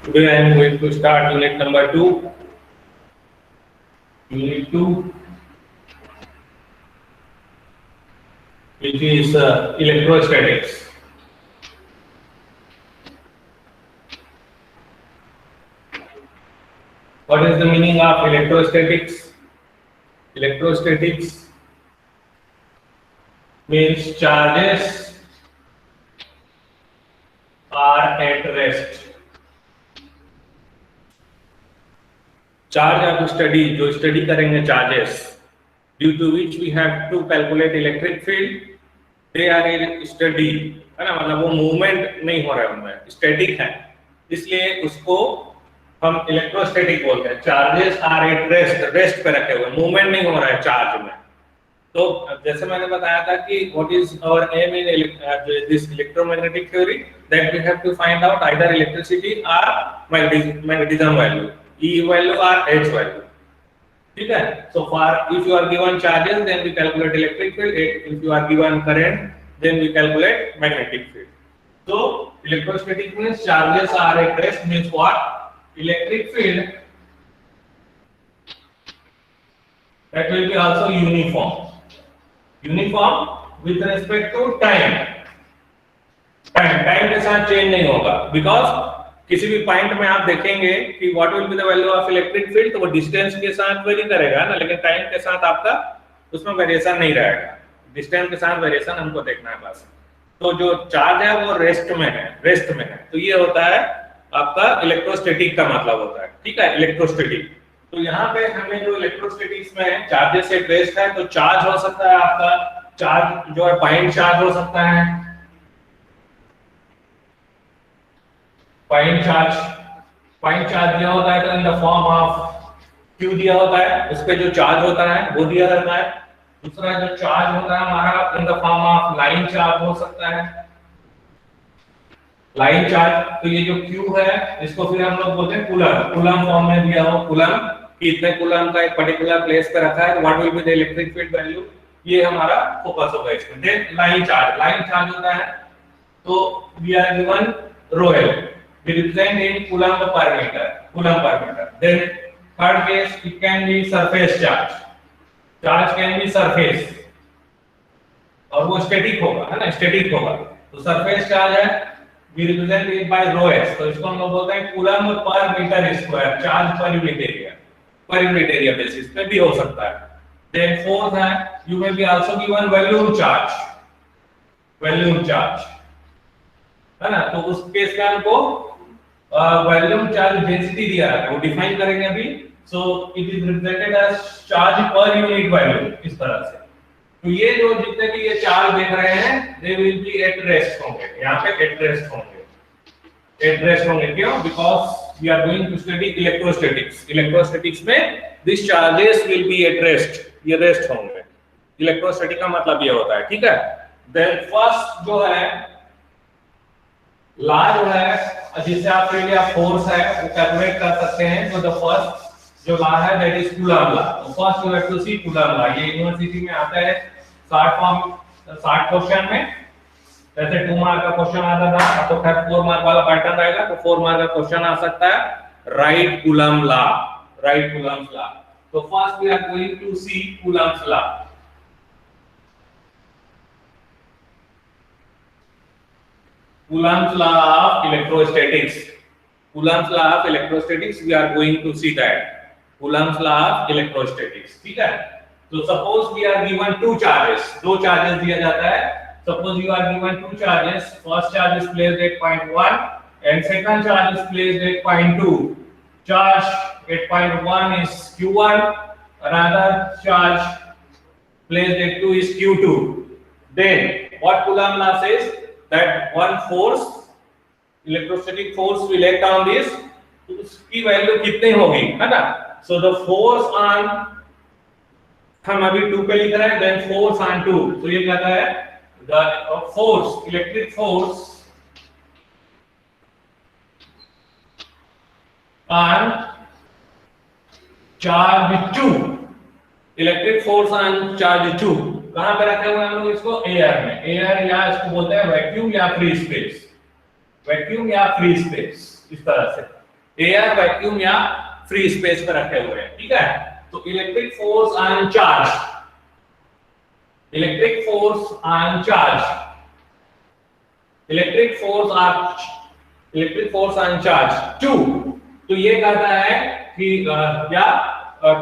Today I am going to start unit number 2. Unit 2, which is electrostatics. What is the meaning of electrostatics? Electrostatics means charges are at rest. Charge आप study जो study करेंगे charges due to which we have to calculate electric field, they are in study, है ना, मतलब वो movement नहीं हो रहा है उनमें, स्टैटिक है, इसलिए उसको हम इलेक्ट्रोस्टैटिक बोलते हैं। Charges are at rest, rest पे रखे हुए, मूवमेंट नहीं हो रहा है चार्ज में। तो जैसे मैंने बताया था कि what is our aim in this electromagnetic theory, that we have to find out either electricity और magnetism value, E value or H value, ठीक है। So far if you are given charges then we calculate electric field, if you are given current then we calculate magnetic field. So electrostatic means charges are at rest, means what? Electric field that will be also uniform with respect to time के साथ change नहीं होगा, because किसी भी point में आप देखेंगे कि what will be the value of electric field, तो वो डिस्टेंस के साथ वेरी करेगा ना, लेकिन टाइम के साथ आपका उसमें वेरिएशन नहीं रहेगा। डिस्टेंस के साथ वेरिएशन हमको देखना है बस। तो जो चार्ज है वो रेस्ट में है, तो ये होता है आपका इलेक्ट्रोस्टैटिक का मतलब होता है, ठीक है, इलेक्ट्रोस्टैटिक। तो यहाँ पे हमें जो इलेक्ट्रोस्टैटिक्स में चार्जेस से रेस्ट है, तो चार्ज हो सकता है आपका, चार्ज जो है पॉइंट चार्ज हो सकता है, पॉइंट चार्ज दिया होता है तो in the form of Q दिया होता है, उस पे जो चार्ज होता है वो दिया रहता है। दूसरा जो चार्ज होता है हमारा in the form of line charge हो सकता है, लाइन चार्ज। तो ये जो क्यू है इसको फिर हम लोग बोलते हैं कूलम फॉर्म में दिया हो, कूलम कि इतने कूलम का एक पर्टिकुलर प्लेस पे रखा है, what will be the electric field value, ये हमारा फोकस होगा इसमें। देन लाइन चार्ज होता है, तो we are given rho L, we represent in coulomb per meter. Then third case, it can be surface charge can be surface और वो static होगा, है ना, स्टैटिक होगा। तो सरफेस चार्ज है, we represent it by rho S, तो इसको हम लोग बोलते हैं Coulomb per metre square, charge per unit area basis पे भी हो सकता है। Then fourth है, you may be also given volume charge, है ना, तो उस केस में हमको वॉल्यूम चार्ज डेंसिटी दिया है, वो डिफाइन करेंगे अभी। So it is represented as charge per unit volume, इस तरह से। तो ये जो जितने भी ये चार्ज देख रहे हैं, they will be at rest होंगे, यहाँ पे एट रेस्ट होंगे। क्यों? Because we are going to study electrostatics में this charges will be at rest, ये रेस्ट होंगे। इलेक्ट्रोस्टैटिक का मतलब ये होता है, ठीक है। देन फर्स्ट जो है लॉ जो है जिससे आप फोर्स है वो कैलकुलेट कर सकते हैं। तो द फर्स्ट जो लॉ है दैट इज कूलम लॉ। तो first you have to see Coulomb law, ये यूनिवर्सिटी में आता है 60 क्वेश्चन में, जैसे 2 मार्क का क्वेश्चन आता था, तो खैर 4 मार्क वाला पैटर्न रहेगा, तो 4 मार्क का क्वेश्चन आ सकता है राइट कूलम लॉ। तो first we are going to see Coulomb's law. Coulomb's law of electrostatics. We are going to see that. Coulomb's law of electrostatics. ठीक है? तो suppose we are given two charges. दो charges दिया जाता है. Suppose you are given two charges. First charge is placed at point 1 and second charge is placed at point 2. Charge at point 1 is Q1. Another charge placed at 2 is Q2. Then what Coulomb law says? That one force, electrostatic force will act on this, तो उसकी value कितनी होगी, है ना। So the force on, हम अभी 2 पे लिख रहे हैं, then force on 2, तो ये कहता है the force, electric force on charge 2, electric force on charge 2 कहां पे रखे हुए हैं हम लोग इसको? एयर में। एयर या इसको बोलते हैं वैक्यूम या फ्री स्पेस, इस तरह से। एयर, वैक्यूम या फ्री स्पेस पर रखे हुए हैं, ठीक है। तो electric force on charge, electric force on charge, electric force on charge 2। तो ये कहता है कि या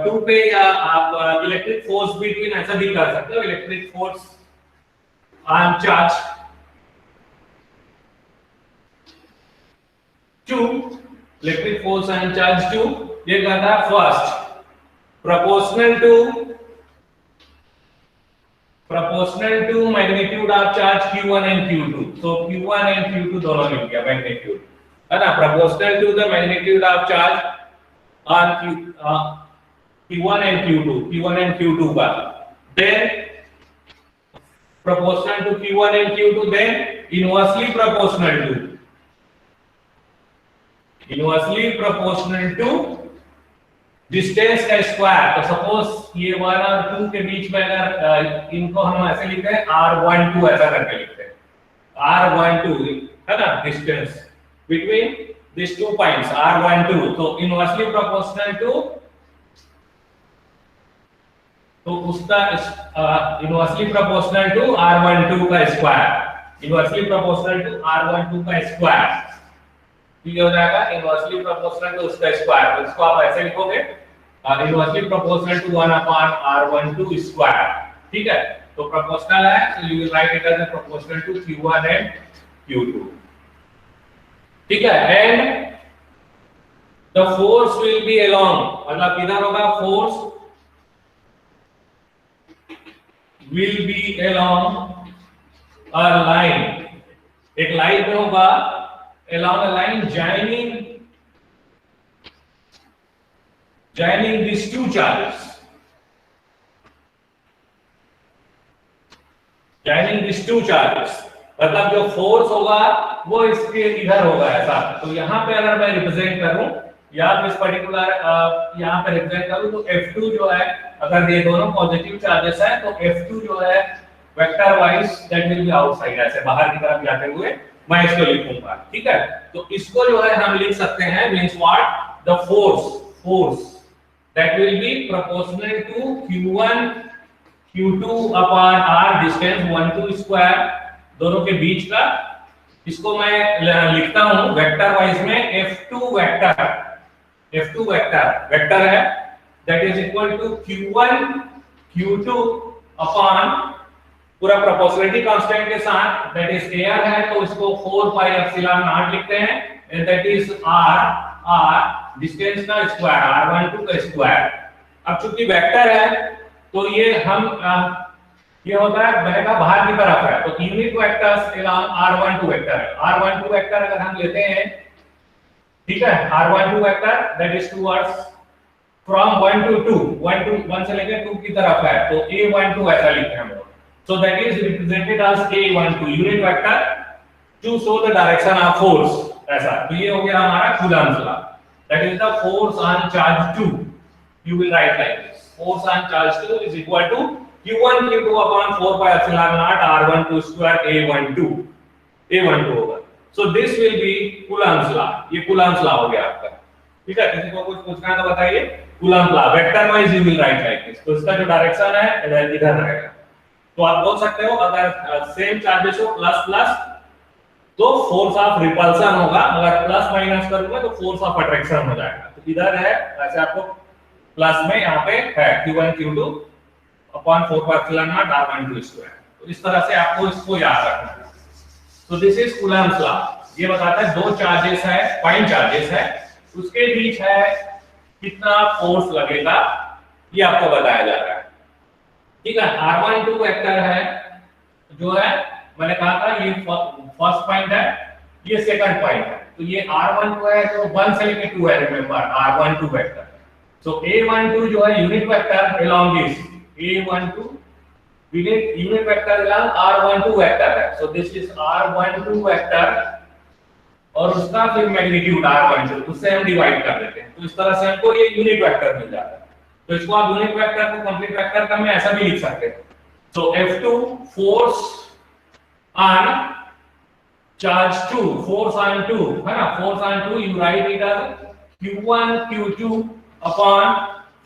2 पे या आप इलेक्ट्रिक फोर्स बिटवीन ऐसा भी कर सकते हो, electric force on charge 2, electric force on charge 2, ये कहता है first proportional to magnitude of charge q1 and q2। so q1 and q2 दोनों मिल गया मैग्नीट्यूड, है ना, proportional to the magnitude of charge on q1 and q2 का, then proportional to q1 and q2, then inversely proportional to distance का square. तो suppose ये 1 और 2 के बीच में अगर इनको हम ऐसे लिखते हैं r12 ऐसा करके लिखते हैं, r12 है ना, distance between this two points r12, तो इनवर्सली प्रोपोर्शनल टू, तो उसका इनवर्सली प्रोपोर्शनल टू r12 का square, inversely proportional to r12 का स्क्वायर, ये हो जाएगा इनवर्सली प्रोपोर्शनल टू उसका स्क्वायर। तो इसको आप ऐसे लिखोगे inversely proportional to 1 upon r12 square, ठीक है। तो प्रोपोर्शनल है, तो you will write it as proportional to q1 and q2, ठीक है। And the force will be along, मतलब किधर होगा, force will be along a line, एक लाइन पे होगा, along a line joining these two charges, मतलब जो फोर्स होगा वो इसके इधर होगा ऐसा। तो यहाँ पे अगर मैं रिप्रेजेंट करूं या इस पर्टिकुलर यहाँ पे रिप्रेजेंट करूं तो F2 जो है, अगर ये दोनों पॉजिटिव चार्जेस है तो F2 जो है vector wise that will B outside, ऐसे बाहर की तरफ जाते हुए मैं इसको लिखूंगा, ठीक है। तो इसको जो है हम लिख सकते हैं means what, the force that will be proportional to q1 q2 upon r, distance 1 2 square दोनों के बीच का। इसको मैं लिखता हूं वेक्टर वाइज में f2 वेक्टर है that is equal to q1 q2 upon पूरा प्रोपोर्शनलिटी कांस्टेंट के साथ, दैट इज एयर है तो इसको 4 पाई एप्सिलॉन नॉट लिखते हैं, and that is r distance का स्क्वायर, r12 का स्क्वायर। अब चूंकि वेक्टर है तो ये हम ये होता है बनेगा बाहर की तरफ है, तो unit vectors along r12 vector है, r12 वेक्टर अगर हम लेते हैं, ठीक है, r12 vector that is towards from 1 to 2, 1 से लेकर 2 की तरफ है, तो a12 ऐसा लिखते हैं हम लोग। So that is represented as a12 unit vector to show the direction of force, ऐसा। तो ये हो गया हमारा Coulomb's law, that is the force on charge 2, you will write like this, force on charge 2 is equal to q1 q2 upon 4 pi epsilon naught r12 square a12 होगा। So this will be Coulomb's law, ये Coulomb's law हो गया आपका, ठीक है। किसी को कुछ पूछना है तो बताइए, Coulomb's law vector wise you will write like this, तो इसका जो डायरेक्शन है इधर रहेगा। तो आप बोल सकते हो अगर सेम चार्जेस हो प्लस प्लस तो फोर्स ऑफ रिपल्सन होगा, अगर प्लस माइनस करूंगा तो फोर्स ऑफ अट्रैक्शन हो जाएगा। तो इधर है वैसे आपको प्लस में यहाँ पे है q1 q2 upon 4 pi epsilon naught r12 square. तो इस तरह से आपको इसको याद रखना है। तो दिस इज कूलम्ब्स लॉ, ये बताता है दो चार्जेस है, पॉइंट चार्जेस है, उसके बीच है कितना फोर्स लगेगा, ये आपको बताया जा रहा है, ठीक है। r12 वेक्टर है जो है, मैंने कहा था ये फर्स्ट पॉइंट है, ये सेकंड पॉइंट है, तो ये r12 है तो 1 से लेके 2 है, रिमेंबर r12 वेक्टर। सो a12 जो है unit vector along this, a12 unit vector along r12 vector है, सो दिस इज r12 वेक्टर और उसका फिर मैग्नीट्यूड r12, उससे हम डिवाइड कर देते हैं, तो इस तरह से हमको ये यूनिट वेक्टर मिल जाता है। तो इसको आप यूनिट वेक्टर को कंप्लीट वेक्टर का में ऐसा भी लिख सकते हैं। So F2 force on charge 2, force on 2 है ना, force on 2 you write it as Q1 Q2 upon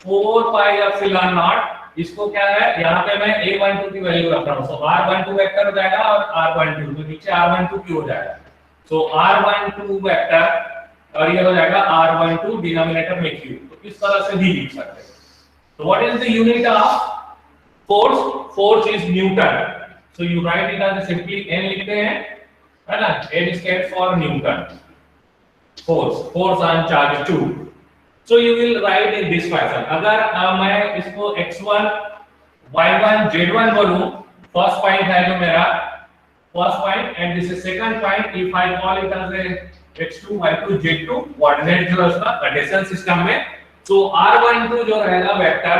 4 pi epsilon naught, इसको क्या है यहाँ पे मैं A12 की वैल्यू रख रहा हूँ, सो R12 वेक्टर हो जाएगा और R12 तो नीचे R12 क्यों हो जाएगा, सो R12 वेक्टर और ये हो जाएगा R12 डिनोमिनेटर में Q, तो इस तरह से भी लिख सकते हैं। So what is the unit of force? Force is Newton. So you write it as simply N लिखते हैं, है ना? N stands for Newton. Force on charge 2. So you will write in this fashion. अगर मैं इसको x1, y1, z1 बोलूं, first point है जो मेरा first point and this is second point. If I call it as a x2, y2, z2 coordinate जो है उसका Cartesian system में, so r12 जो रहेगा vector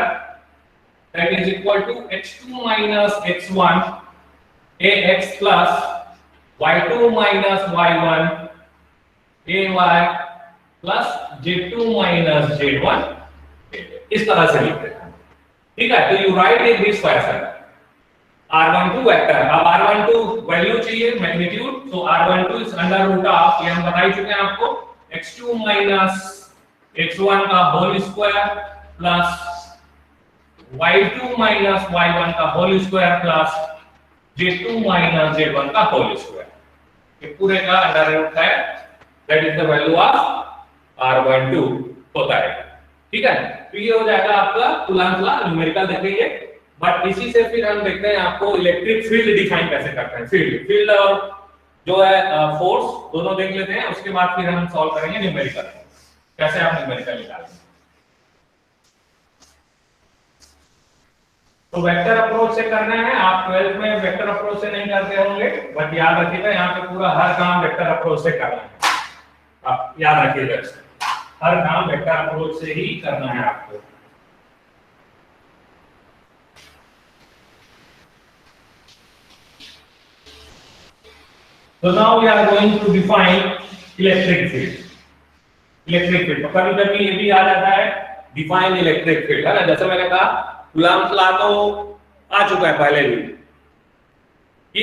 that is equal to x2 minus x1 ax plus y2 minus y1 ay plus z2 minus z1, इस तरह से लिखते हैं, ठीक है। तो you right in this fashion r12 vector, अब r12 वैल्यू चाहिए मैग्नीट्यूड, तो r12 is under root of, ये हम बता ही चुके हैं आपको, x2 minus x1 का whole square plus y2 minus y1 का whole square plus z2 minus z1 का होल स्क्वायर, ये पूरे का अंडर रूट है, that is the value of r12 होता है, ठीक है। तो ये हो जाएगा आपका कूलम्ब लॉ, न्यूमेरिकल देखेंगे, बट इसी से फिर हम देखते हैं आपको इलेक्ट्रिक फील्ड डिफाइन कैसे करते हैं, फील्ड और जो है फोर्स दोनों देख लेते हैं, उसके बाद फिर हम सॉल्व करेंगे न्यूमेरिकल, कैसे आप न्यूमेरिकल निकालेंगे। तो वेक्टर अप्रोच से करना है, आप 12th में वेक्टर अप्रोच से नहीं करते होंगे, बट याद रखिएगा यहाँ पे पूरा हर काम वेक्टर अप्रोच से करना है, आप याद रखिएगा, हर काम वेक्टर अप्रोच से ही करना है आपको। So now we are going to define electric field. Electric field, कभी कभी ये भी आ जाता है डिफाइन इलेक्ट्रिक फील्ड, है ना, जैसे मैंने कहा कूलम्ब लॉ तो आ चुका है पहले भी कि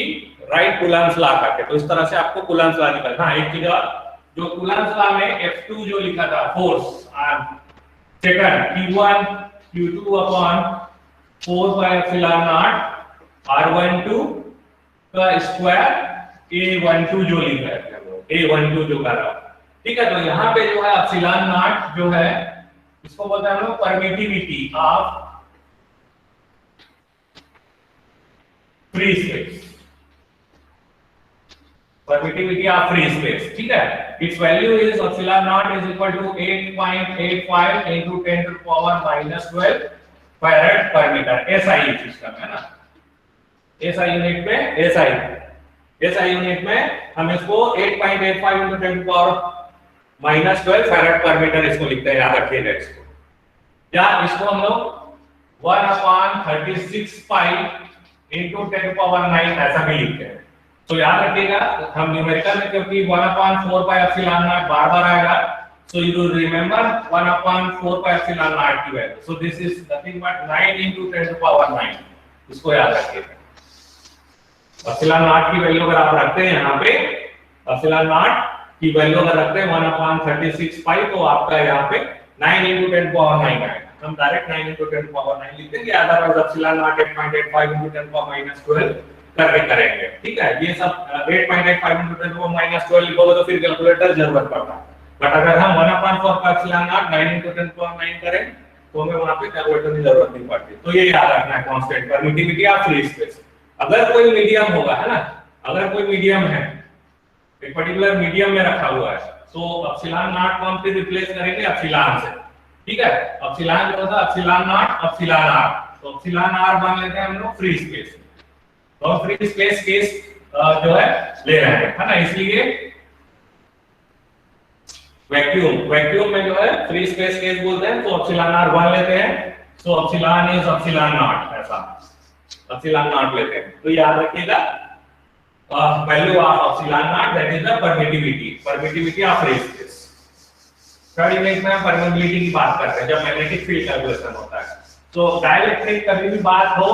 राइट कूलम्ब लॉ करके, तो इस तरह से आपको कूलम्ब लॉ निकलना। हाँ, एक चीज और, जो कूलम्ब लॉ में F2 जो लिखा था force second Q1 Q2 upon 4 pi epsilon naught R12 का स्क्वायर A12 जो लिखा है, A12 जो कर रहा है, ठीक है। तो यहाँ पे जो है एप्सिलॉन नॉट जो है इसको बोलते हैं हम लोग permittivity of free space, permittivity of free space, ठीक है। Its value is epsilon naught is equal to 8.85 into 10 to the power -12 farad per metre, SI system है ना, एसआई यूनिट पे एसआई यूनिट में हम इसको 8.85 into 10 to the power -12 farad per metre इसको लिखते हैं, याद रखिएगा इसको, या इसको हम लोग 1/36 पाई into 10 to the power 9 ऐसा भी लिखते हैं। तो याद रखिएगा हम न्यूमेरिकल में क्योंकि 1/4 पाई एप्सिलॉन नॉट बार-बार आएगा, so you will remember 1/4 pi epsilon not की value, so this is nothing but 9 into 10 to the power 9, इसको याद रखिएगा। एप्सिलॉन नॉट की वैल्यू अगर आप रखते हैं यहाँ पे, एप्सिलॉन नॉट की वैल्यू अगर रखते हैं 1/36 पाई, तो आपका यहाँ पे 9 into 10 to the power 9 आएगा, हम direct 9 into 10 to the power 9 लिख देंगे, otherwise epsilon not 8.85 into 10 to the power -12 करके करेंगे, ठीक है। ये सब 8.85 into 10 to the power -12 लिखोगे तो फिर कैलकुलेटर जरूरत पड़ता है, बट अगर हम 1/4 का epsilon not 9 into 10 to the power 9 करें तो हमें वहां पे कैलकुलेटर की जरूरत नहीं पड़ती। तो ये याद रखना है constant permittivity of free space. अगर कोई मीडियम होगा, है ना, अगर कोई मीडियम है, एक पर्टिकुलर मीडियम में रखा हुआ है, तो एप्सिलॉन नॉट को हम फिर रिप्लेस करेंगे एप्सिलॉन से, ठीक है। एप्सिलॉन जो था एप्सिलॉन नॉट एप्सिलॉन आर, तो एप्सिलॉन आर मान लेते हैं हम लोग फ्री स्पेस, तो हम फ्री स्पेस केस जो है ले रहे हैं, है ना, इसलिए वैक्यूम में जो है फ्री स्पेस केस बोलते हैं, तो एप्सिलॉन आर 1 लेते हैं, सो एप्सिलॉन इज एप्सिलॉन नॉट, ऐसा एप्सिलॉन नॉट लेते हैं। तो याद रखिएगा value of epsilon not that is the permittivity of free space. Third image में हम परमिटिविटी की बात करते हैं जब मैग्नेटिक फील्ड कैलकुलेशन होता है। तो डाइलेक्ट्रिक कभी भी बात हो,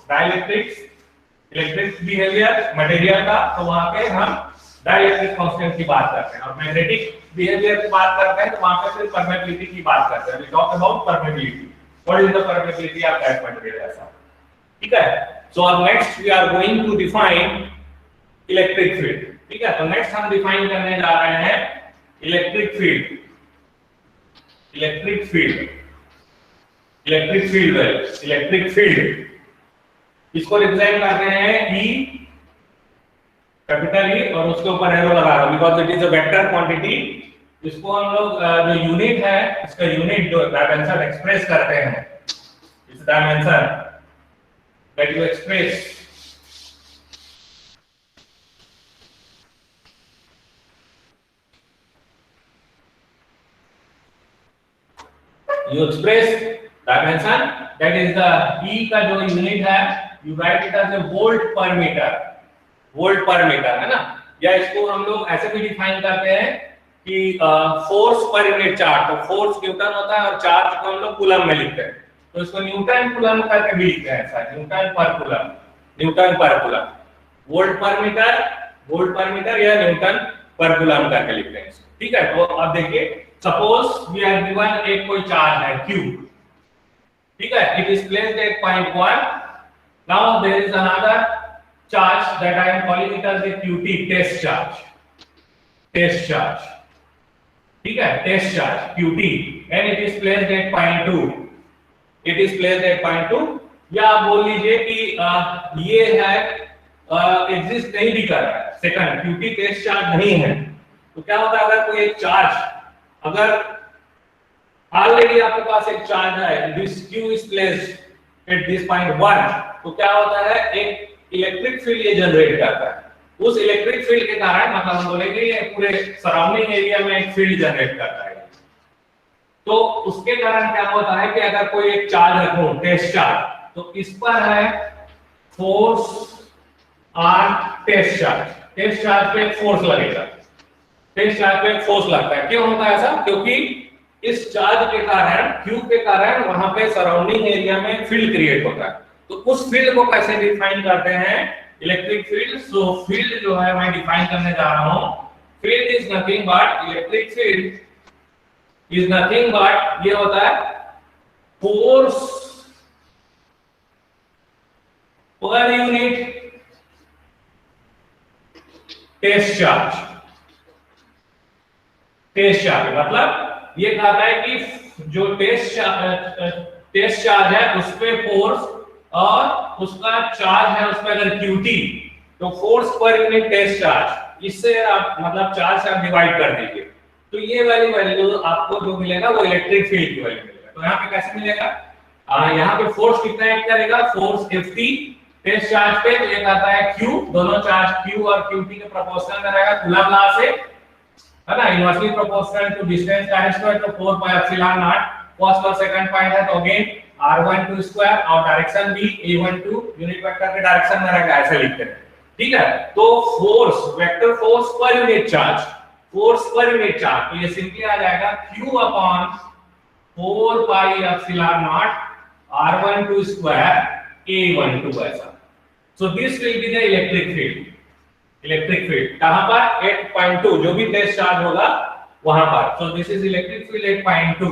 डाइलेक्ट्रिक इलेक्ट्रिक बिहेवियर मटेरियल का, तो वहां पे हम डाइलेक्ट्रिक कांस्टेंट की बात करते हैं, और मैग्नेटिक बिहेवियर की बात करते हैं तो वहां पे सिर्फ परमेबिलिटी की बात करते हैं। We talk about permeability, what is the permeability of that material, ऐसा, ठीक है। सो अब next we are going to define electric field, ठीक है। तो नेक्स्ट हम डिफाइन करने जा रहे हैं electric field, electric field, electric field, electric field इसको रिप्रेजेंट करते हैं ई, कैपिटल ई, और उसके ऊपर एरो लगा रहा हूं because it is a vector quantity. इसको हम लोग जो यूनिट है, इसका यूनिट जो डायमेंशन एक्सप्रेस करते हैं, इस dimension that you express dimension, that is the E का जो यूनिट है, you write it as a volt per meter, volt per meter, है ना। या इसको हम लोग ऐसे भी डिफाइन करते हैं कि फोर्स पर यूनिट चार्ज, तो फोर्स न्यूटन होता है और चार्ज को हम लोग कूलम में लिखते हैं, तो इसको न्यूटन कूलम करके भी लिखते हैं, ऐसा न्यूटन पर कूलम, न्यूटन पर कूलम, वोल्ट पर मीटर, वोल्ट पर मीटर या न्यूटन पर कूलम करके लिखते हैं, ठीक है। तो अब देखिए, सपोज वी आर गिवन एक कोई चार्ज है Q, ठीक है, it is placed at point 1, now there is another charge that I am calling it as a QT, test charge, test charge, ठीक है, test charge QT, and it is placed at point 2, it is placed at point 2, या आप बोल लीजिए कि ये है exist नहीं भी कर रहा है, सेकंड QT टेस्ट चार्ज नहीं है, तो क्या होता है अगर कोई एक चार्ज, अगर ऑलरेडी आपके पास एक चार्ज है, this Q is placed at this point 1, तो क्या होता है एक इलेक्ट्रिक फील्ड ये जनरेट करता है। उस इलेक्ट्रिक फील्ड के कारण मतलब हम बोलेंगे ये पूरे सराउंडिंग एरिया में एक फील्ड जनरेट करता है। तो उसके कारण क्या होता है कि अगर कोई एक चार्ज रखो, टेस्ट चार्ज, तो इस पर है force on test charge, test charge पे फोर्स लगेगा, टेस्ट चार्ज पे फोर्स लगता है। क्यों होता है ऐसा? क्योंकि इस चार्ज के कारण, Q के कारण वहां पे सराउंडिंग एरिया में फील्ड क्रिएट होता है। तो उस फील्ड को कैसे डिफाइन करते हैं? Electric field. सो फील्ड जो है मैं डिफाइन करने जा रहा हूं, field is nothing but, electric field is nothing but, ये होता है force per unit test charge. Test charge मतलब ये कहता है कि जो टेस्ट चार्ज है उस पे फोर्स और उसका चार्ज है उस पे अगर QT, तो force per unit test charge, इससे आप मतलब चार्ज से आप डिवाइड कर दीजिए, तो ये वाली वैल्यू आपको जो मिलेगा वो इलेक्ट्रिक फील्ड की वैल्यू मिलेगा। तो यहाँ पे कैसे मिलेगा? यहाँ पे फोर्स कितना एक्ट करेगा? फोर्स Ft टेस्ट चार्ज पे, तो ये कहता है Q, दोनों चार्ज Q और QT के प्रोपोर्शनल में रहेगा कूलम लॉ से, है ना, इनवर्सली प्रोपोर्शनल टू डिस्टेंस का स्क्वायर, तो 4 पाई एप्सिलॉन नॉट। फर्स्ट और सेकंड पॉइंट है तो अगेन r12 स्क्वायर, और डायरेक्शन भी a12 यूनिट वेक्टर के डायरेक्शन में रहेगा, ऐसे लिखते हैं, ठीक है। तो force, vector force per unit charge, force per unit charge, तो ये सिंपली आ जाएगा Q upon 4 pi epsilon naught r12 square a12, ऐसा। So this will be the electric field. Electric field कहां पर? 8.2, जो भी टेस्ट चार्ज होगा वहां पर। सो this is electric field 8.2।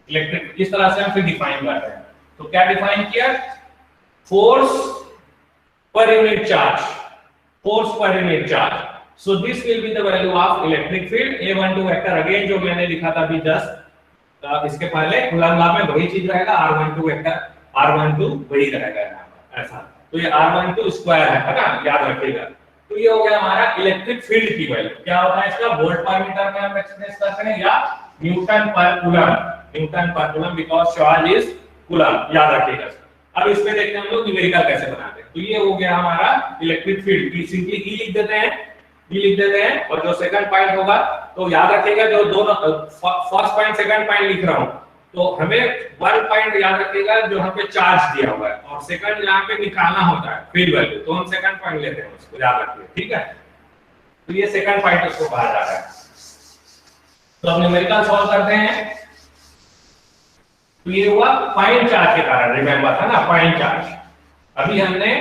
Electric इस तरह से हम फिर डिफाइन करते हैं। तो क्या डिफाइन किया? Force per unit charge, force per unit charge. So this will be the value of electric field a12 vector, again जो मैंने लिखा था अभी जस्ट इसके पहले, कूलम लॉ में वही चीज रहेगा, r12 वेक्टर, r12 वही रहेगा यहाँ पर, ऐसा। तो ये r12 स्क्वायर है ना, याद रखिएगा। तो ये हो गया हमारा इलेक्ट्रिक फील्ड की वैल्यू। क्या होता है इसका? वोल्ट पर मीटर में हम एक्सप्रेस करते हैं, या न्यूटन पर कूलम, न्यूटन पर coulomb, because charge is coulomb, याद रखिएगा। अब इसमें देखते हैं हम लोग न्यूमेरिकल कैसे बनाते हैं। तो ये हो गया हमारा इलेक्ट्रिक फील्ड की, सिंपली ई लिख देते हैं, ई लिख देते हैं, और जो सेकंड पॉइंट होगा तो याद रखिएगा, जो दोनों फर्स्ट पॉइंट सेकंड पॉइंट लिख रहा हूं, तो हमें वन पॉइंट याद रखिएगा जो यहाँ पे चार्ज दिया हुआ है, और सेकंड यहाँ पे निकालना होता है फील्ड वैल्यू, तो हम सेकंड पॉइंट लेते हैं, उसको याद रखिए, ठीक है। तो ये सेकंड पॉइंट उसको कहा जा रहा है। तो हम न्यूमेरिकल सॉल्व करते हैं। तो ये हुआ पॉइंट चार्ज के कारण, रिमेंबर था ना, पॉइंट चार्ज। अभी हमने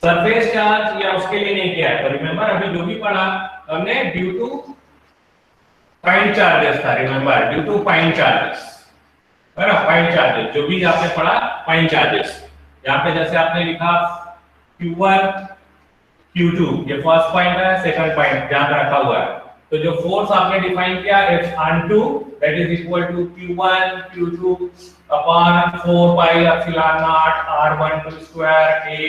सरफेस चार्ज या उसके लिए नहीं किया है। तो रिमेंबर अभी जो भी पढ़ा हमने ड्यू टू पॉइंट चार्जेस था, remember due two point charges है ना, पॉइंट चार्जेस जो भी आपने पढ़ा पॉइंट चार्जेस। यहाँ पे जैसे आपने लिखा Q1 Q2, ये फर्स्ट पॉइंट है, सेकंड पॉइंट जहां पे रखा हुआ है। तो जो फोर्स आपने डिफाइन किया F(2) that is equal to Q1 Q2 upon 4 pi epsilon naught R12 square A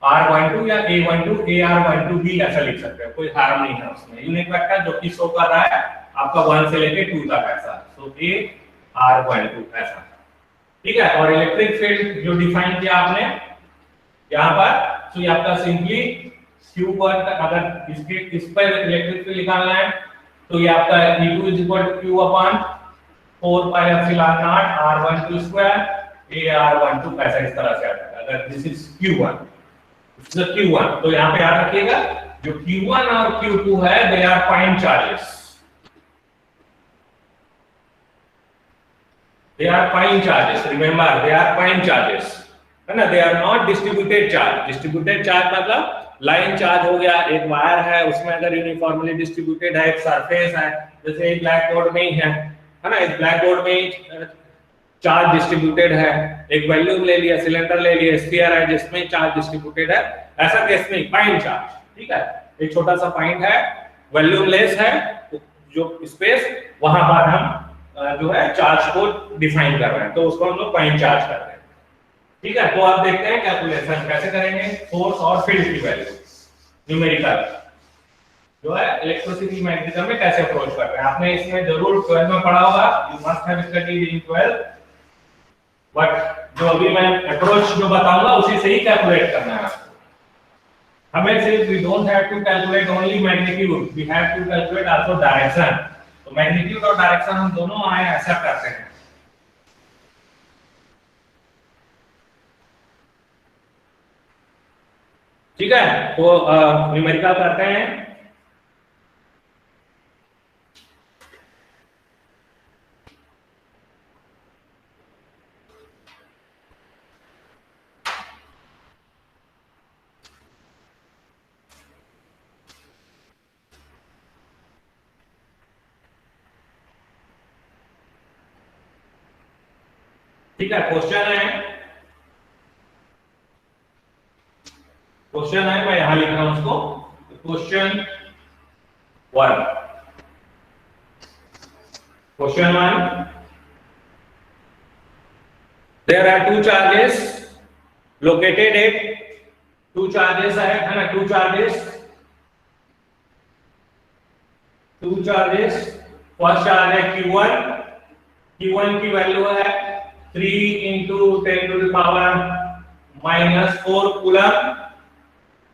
R12 या A12 AR12 भी ऐसा लिख सकते हैं, कोई हार्म नहीं है उसमें। यूनिट वेक्टर जो कि शो कर रहा है आपका 1 से लेके 2 तक ऐसा, तो AR12 ऐसा, ठीक है। और इलेक्ट्रिक फील्ड जो डिफाइन किया आपने यहाँ पर, तो ये आपका सिंपली Q पर अगर इसके इस पर इलेक्ट्रिक फील्ड निकालना है तो ये आपका E2 is equal to Q upon 4 pi epsilon naught R12 square AR12 ऐसा इस तरह से आता है। अगर this is Q1, this is Q1, तो यहाँ पे याद रखिएगा जो Q1 और Q2 है they are point charges, they are point charges, remember they are point charges है ना, they are not distributed charge। distributed charge मतलब लाइन चार्ज हो गया, एक वायर है उसमें अगर यूनिफॉर्मली डिस्ट्रीब्यूटेड है, एक सरफेस है, जैसे एक ब्लैक बोर्ड में ही है ना, एक ब्लैक बोर्ड में ही चार्ज डिस्ट्रीब्यूटेड है, एक वॉल्यूम ले लिया, सिलेंडर ले लिया, स्फीयर है जिसमें चार्ज डिस्ट्रीब्यूटेड है, ऐसा केस में पॉइंट चार्ज, ठीक है। एक छोटा सा पॉइंट है, वॉल्यूम लेस है जो स्पेस, वहां पर हम जो है चार्ज को डिफाइन कर रहे हैं, तो उसको हम लोग पॉइंट चार्ज कर रहे हैं, ठीक है। तो आप देखते हैं कैलकुलेशन कैसे करेंगे, फोर्स और फील्ड की वैल्यू न्यूमेरिकल जो है इलेक्ट्रिसिटी मैग्नेटिज्म में कैसे अप्रोच कर रहे हैं। आपने इसमें जरूर 12 में पढ़ा होगा, you must have studied in 12, but जो अभी मैं अप्रोच जो बताऊंगा उसी से ही कैलकुलेट करना है आपको। हमें सिर्फ we don't have to calculate only magnitude, we have to calculate also direction. तो मैग्नीट्यूड और डायरेक्शन हम दोनों आए ऐसा करते हैं, ठीक है। तो न्यूमेरिकल करते हैं। ठीक है, क्वेश्चन है, मैं यहां लिख रहा हूं उसको, question 1। There are two charges located at, two charges है ना, टू चार्जेस, फर्स्ट चार्ज है Q1 की वैल्यू है 3 into 10 to the power -4 coulomb.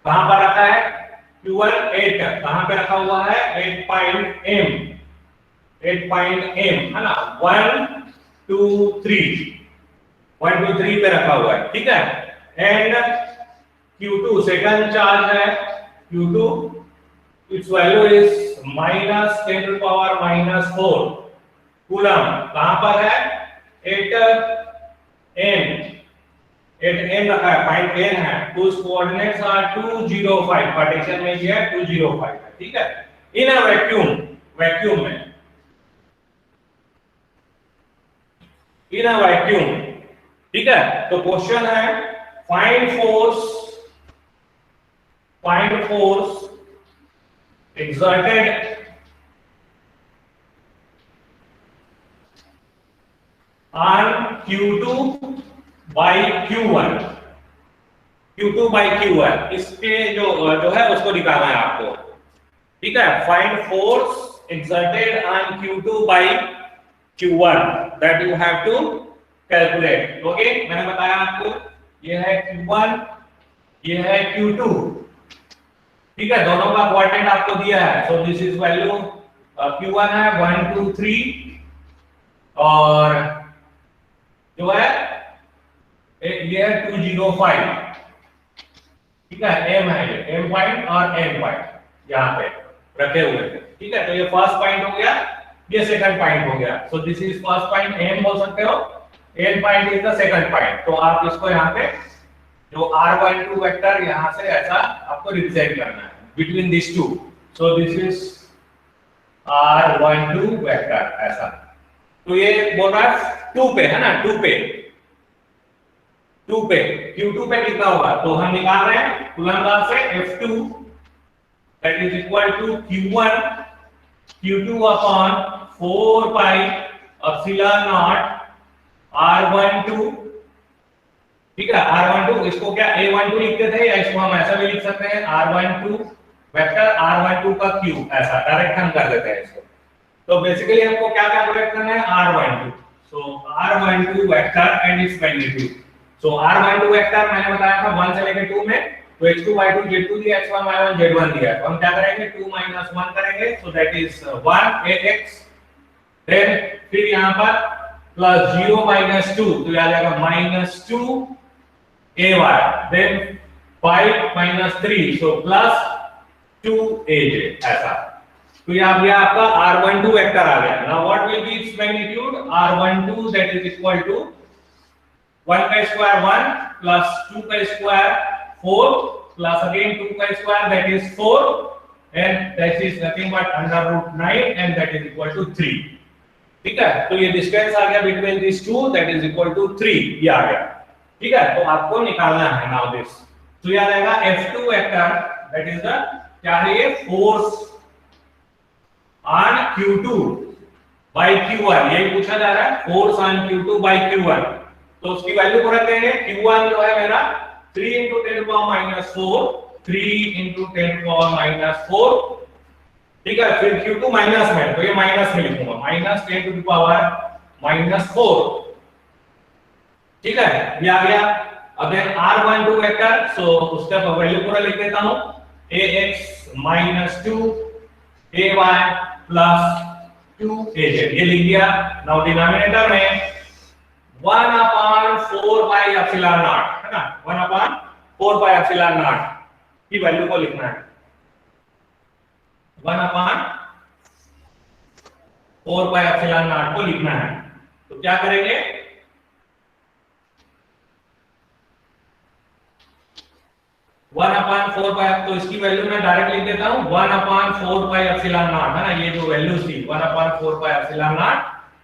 कहां पर रखा है Q1 8, कहां पे रखा हुआ है 8 पॉइंट M है ना, 1 2 3 पे रखा हुआ है, ठीक है। एंड Q2 सेकंड चार्ज है, Q2 it's value is -10 to the power -4 coulomb. कहां पर है 8 M रखा है, पॉइंट N है, whose coordinates are 205, कार्टेशियन में ये है 205 है, ठीक है। इन अ वैक्यूम में, इन अ वैक्यूम, ठीक है। तो क्वेश्चन है find force exerted on Q2 by Q1, इसके जो है उसको निकालना है आपको, ठीक है। Find force exerted on Q2 by Q1 that you have to calculate। Okay, मैंने बताया आपको ये है Q1, ये है Q2, ठीक है। दोनों का कोऑर्डिनेट आपको दिया है, सो दिस इज वैल्यू Q1 है 1 2 3 और जो है ये है 205, ठीक है। M है, ये M पॉइंट और N पॉइंट यहाँ पे रखे हुए थे, ठीक है। तो ये फर्स्ट पॉइंट हो गया, ये सेकंड पॉइंट हो गया, सो this is first point M बोल सकते हो, N point is the second point. तो आप इसको यहाँ पे जो r12 वेक्टर यहाँ से ऐसा आपको रिप्रेजेंट करना है between this two. So this is r12 vector ऐसा। तो ये बोल रहा है 2 पे है ना, 2 पे Q2 पे कितना होगा, तो हम निकाल रहे हैं कूलम लॉ से F2 that is equal to Q2 upon 4 pi epsilon naught R12। ठीक है, R12 इसको क्या A12 लिखते थे या इसको हम ऐसा भी लिख सकते हैं R12 वेक्टर R12 का Q, ऐसा डायरेक्ट हम कर देते हैं इसको। तो बेसिकली हमको क्या कैलकुलेट करना है R12। So R12 vector and its magnitude. So R12 vector मैंने बताया था 1 से लेकर 2 में, तो x2 y2 z2 दिया, x1 y1 z1 दिया, तो हम क्या करेंगे 2 - 1 करेंगे, so that is 1 ax। Then फिर यहां पर प्लस 0 - 2, तो आ जाएगा -2 ay, then 5 - 3, so plus 2 aj ऐसा। तो ये आपका R12 वेक्टर आ गया। Now what will be its magnitude, R12 that is equal to 1 का स्क्वायर 1 प्लस 2 का स्क्वायर 4 प्लस अगेन 2 का square that is 4 and that is nothing but √9 and that is equal to 3। ठीक है, तो ये distance आ गया between this two that is equal to 3, ये आ गया। ठीक है, तो आपको निकालना है नाउ दिस। तो ये आ जाएगा F2 vector that is the क्या है ये force on Q2 bye Q1, यही पूछा जा रहा है force on Q2 bye Q1। तो उसकी वैल्यू को रख देंगे, Q1 जो है मेरा 3 × 10⁻⁻4, 3 × 10⁻⁻4। ठीक है, फिर Q2 माइनस में, तो ये माइनस में लिखूंगा -10⁻⁻4। ठीक है, ये आ गया। अब R12 वेक्टर, सो उसका वैल्यू पूरा लिख देता हूं, ax - 2 ay प्लस 2 az, ये लिख दिया। नाउ डिनोमिनेटर में 1/4 पाई एप्सिलॉन नॉट है ना, 1/4 पाई एप्सिलॉन नॉट की वैल्यू को लिखना है, 1/4 पाई एप्सिलॉन नॉट को लिखना है। तो क्या करेंगे, 1/4 पाई, तो इसकी वैल्यू मैं डायरेक्ट लिख देता हूं 1/4 पाई एप्सिलॉन नॉट है ना, ये जो वैल्यू थी 1/4 pi epsilon naught,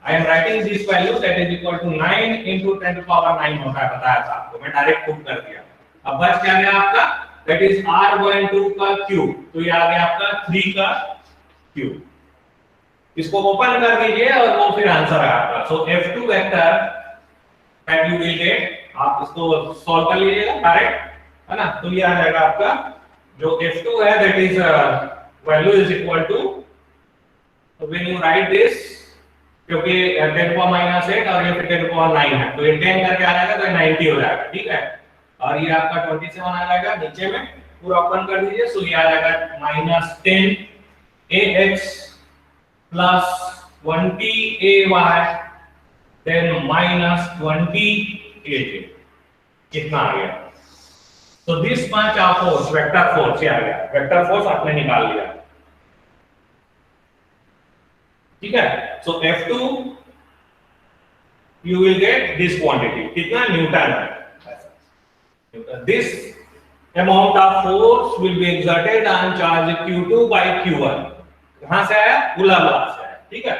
I am writing this value that is equal to 9 × 10⁻9 होता है, बताया था आपको, मैं डायरेक्ट पुट कर दिया। अब बच क्या गया आपका, दैट इज R12 का क्यूब, तो ये आ गया आपका 3 का क्यूब। इसको ओपन कर दीजिए और वो फिर आंसर है आपका। सो F2 vector that you will get, आप इसको सॉल्व कर लीजिएगा डायरेक्ट है ना, तो ये आ जाएगा आपका जो F2 है that is value is equal to, तो व्हेन यू राइट दिस, क्योंकि 10⁻⁻8 और ये फिर 10⁻9 है, तो ये 10 करके आ जाएगा तो 90 हो जाएगा। ठीक है, और ये आपका 27 आ जाएगा, नीचे में पूरा ओपन कर दीजिए, सो ये आ जाएगा -10 ax plus 20 ay then -20 aj, कितना आ गया, तो this much of force, vector force ये आ गया, वेक्टर फोर्स आपने निकाल लिया। ठीक है, सो F2 you will get this quantity, कितना न्यूटन है। This amount of force will be exerted on charge Q2 by Q1, कहां से आया, कूलम लॉ से आया। ठीक है,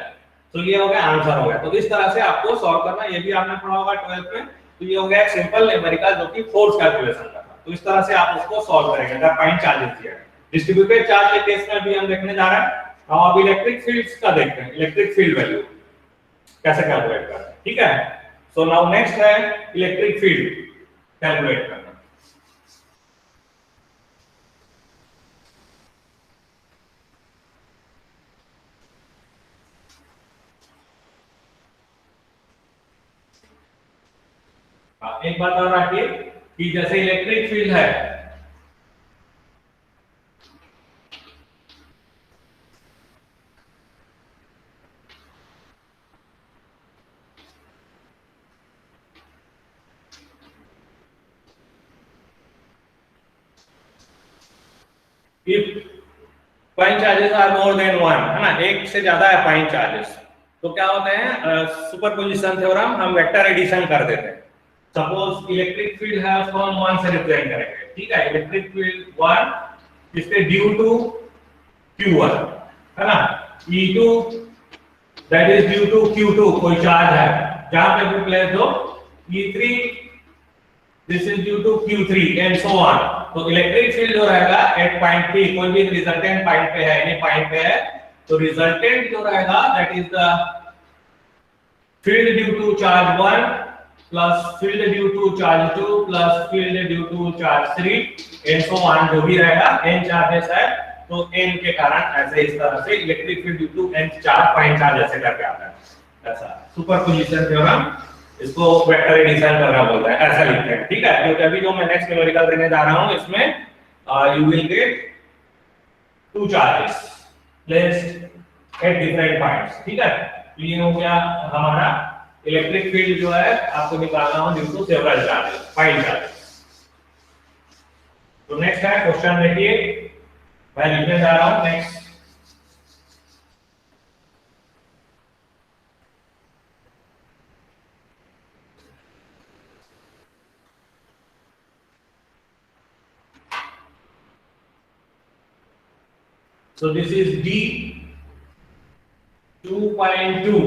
तो ये हो गया आंसर हो गया। तो इस तरह से आपको सॉल्व करना, ये भी आपने पढ़ा होगा 12th में, तो ये हो गया एक सिंपल न्यूमेरिकल जो कि फोर्स कैलकुलेशन करना। तो इस तरह से आप उसको सॉल्व करेंगे अगर पॉइंट चार्जेस दिया है। डिस्ट्रीब्यूटेड चार्ज के केस में भी हम देखने जा रहे हैं। अब इलेक्ट्रिक फील्ड्स का देखते हैं, इलेक्ट्रिक फील्ड वैल्यू कैसे कैलकुलेट करते हैं। ठीक है, सो नाउ नेक्स्ट है इलेक्ट्रिक फील्ड कैलकुलेट करना। एक बात और रखिए कि जैसे इलेक्ट्रिक फील्ड है, if point charges are more than 1 है ना, एक से ज्यादा है पॉइंट चार्जेस, तो क्या होते हैं, सुपरपोजिशन थ्योरम, हम वेक्टर एडिशन कर देते हैं। सपोज इलेक्ट्रिक फील्ड है उसको हम 1 से रिप्रेजेंट करेंगे, ठीक है। इलेक्ट्रिक फील्ड 1 इसके ड्यू टू Q1 है ना, E2 that is due to Q2 कोई चार्ज है जहां पे भी प्लेस हो, E3 this is due to Q3 and so on. तो इलेक्ट्रिक फील्ड जो रहेगा एट पॉइंट P कोई भी रिजल्टेंट पॉइंट पे है, एनी पॉइंट पे है, तो रिजल्टेंट जो रहेगा that is the field due to charge 1 plus field due to charge 2 plus field due to charge 3 and so on, जो भी रहेगा n चार्जेस है तो n के कारण ऐसे इस तरह से electric field due to n charge point charge ऐसे करके आता है। ऐसा सुपरपोजिशन थ्योरम, इसको वेक्टर एडिशन करना बोलता है, ऐसा लिखते हैं, ठीक है। क्योंकि अभी जो मैं नेक्स्ट न्यूमेरिकल देने जा रहा हूं इसमें you will get two charges placed at different points, ठीक है। ये हो गया हमारा इलेक्ट्रिक फील्ड जो है आपको निकालना हो due to several charges, point charges. तो नेक्स्ट है क्वेश्चन, देखिए मैं लिखने जा रहा हूं next. So this is D 2.2.